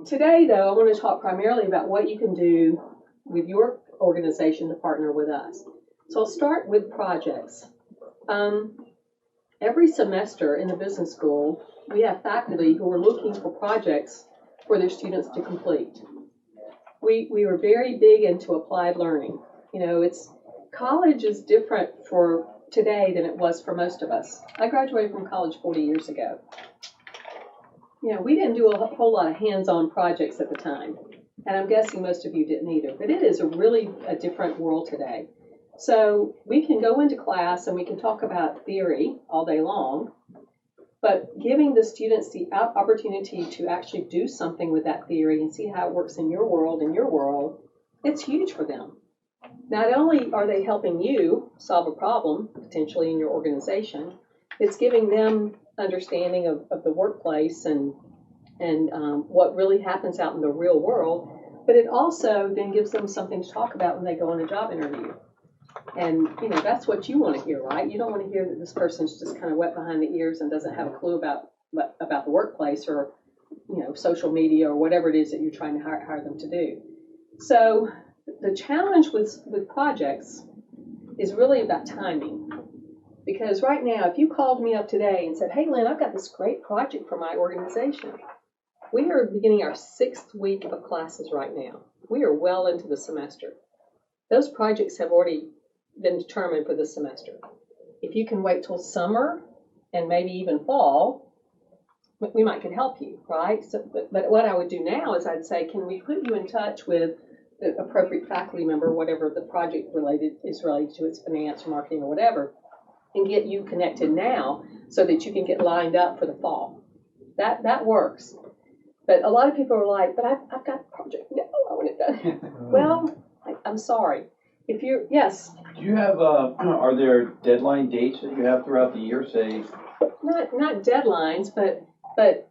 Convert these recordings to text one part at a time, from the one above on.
Today, though, I want to talk primarily about what you can do with your organization to partner with us. So I'll start with projects. Every semester in the business school, we have faculty who are looking for projects for their students to complete. We were very big into applied learning. College is different for today than it was for most of us. I graduated from college 40 years ago. We didn't do a whole lot of hands-on projects at the time, and I'm guessing most of you didn't either, but it is a different world today. So we can go into class and we can talk about theory all day long, but giving the students the opportunity to actually do something with that theory and see how it works in your world, it's huge for them. Not only are they helping you solve a problem, potentially in your organization, it's giving them understanding of the workplace and what really happens out in the real world, but it also then gives them something to talk about when they go on a job interview. And, that's what you want to hear, right? You don't want to hear that this person's just kind of wet behind the ears and doesn't have a clue about the workplace or, social media or whatever it is that you're trying to hire them to do. So the challenge with projects is really about timing. Because right now, if you called me up today and said, hey, Lynn, I've got this great project for my organization. We are beginning our 6th week of classes right now. We are well into the semester. Those projects have already been determined for this semester. If you can wait till summer and maybe even fall, we might can help you, right? So, but what I would do now is I'd say, can we put you in touch with the appropriate faculty member, whatever the project is related to, its finance or marketing or whatever, and get you connected now so that you can get lined up for the fall. That works. But a lot of people are like, but I've got a project. No, I want it done. Well, I'm sorry. Yes. Do you have, are there deadline dates that you have throughout the year, say? Not deadlines, but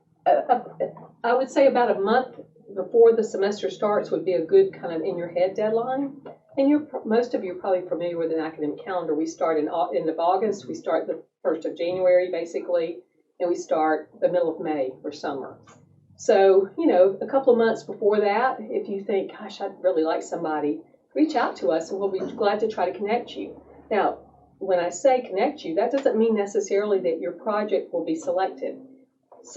I would say about a month before the semester starts would be a good kind of in your head deadline. And most of you are probably familiar with an academic calendar. We start in end of August, we start the 1st of January, basically, and we start the middle of May for summer. So, a couple of months before that, if you think, gosh, I'd really like somebody, reach out to us and we'll be glad to try to connect you. Now, when I say connect you, that doesn't mean necessarily that your project will be selected.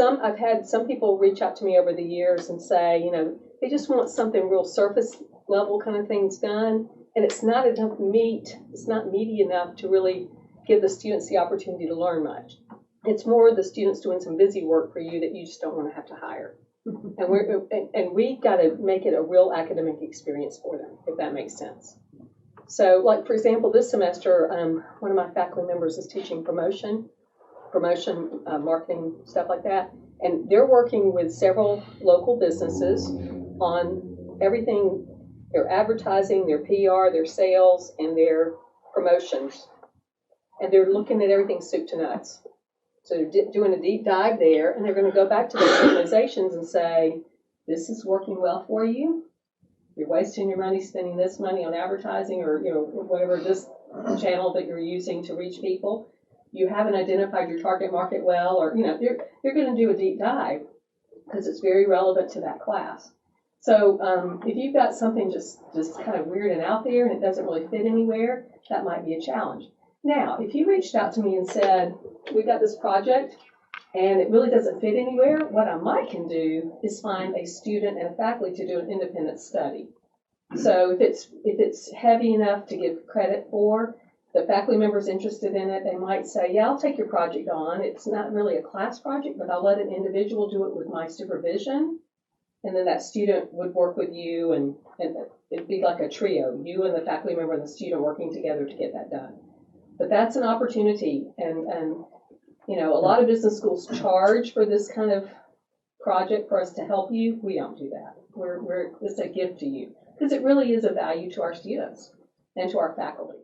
I've had some people reach out to me over the years and say, they just want something real surface level kind of things done, and it's not enough meat, it's not meaty enough to really give the students the opportunity to learn much. It's more the students doing some busy work for you that you just don't want to have to hire. And we've got to make it a real academic experience for them, if that makes sense. So, like, for example, this semester, one of my faculty members is teaching promotion, marketing, stuff like that. And they're working with several local businesses on everything, their advertising, their PR, their sales, and their promotions. And they're looking at everything soup to nuts. So they're doing a deep dive there, and they're going to go back to those organizations and say, this is working well for you. You're wasting your money spending this money on advertising or whatever this channel that you're using to reach people. You haven't identified your target market well, or you're going to do a deep dive because it's very relevant to that class. So if you've got something just kind of weird and out there and it doesn't really fit anywhere, that might be a challenge. Now, if you reached out to me and said, we've got this project and it really doesn't fit anywhere, what I might can do is find a student and a faculty to do an independent study. So if it's heavy enough to give credit for, the faculty member's interested in it, they might say, yeah, I'll take your project on. It's not really a class project, but I'll let an individual do it with my supervision. And then that student would work with you, and it'd be like a trio, you and the faculty member and the student working together to get that done. But that's an opportunity, and a lot of business schools charge for this kind of project for us to help you. We don't do that. It's a gift to you because it really is a value to our students and to our faculty.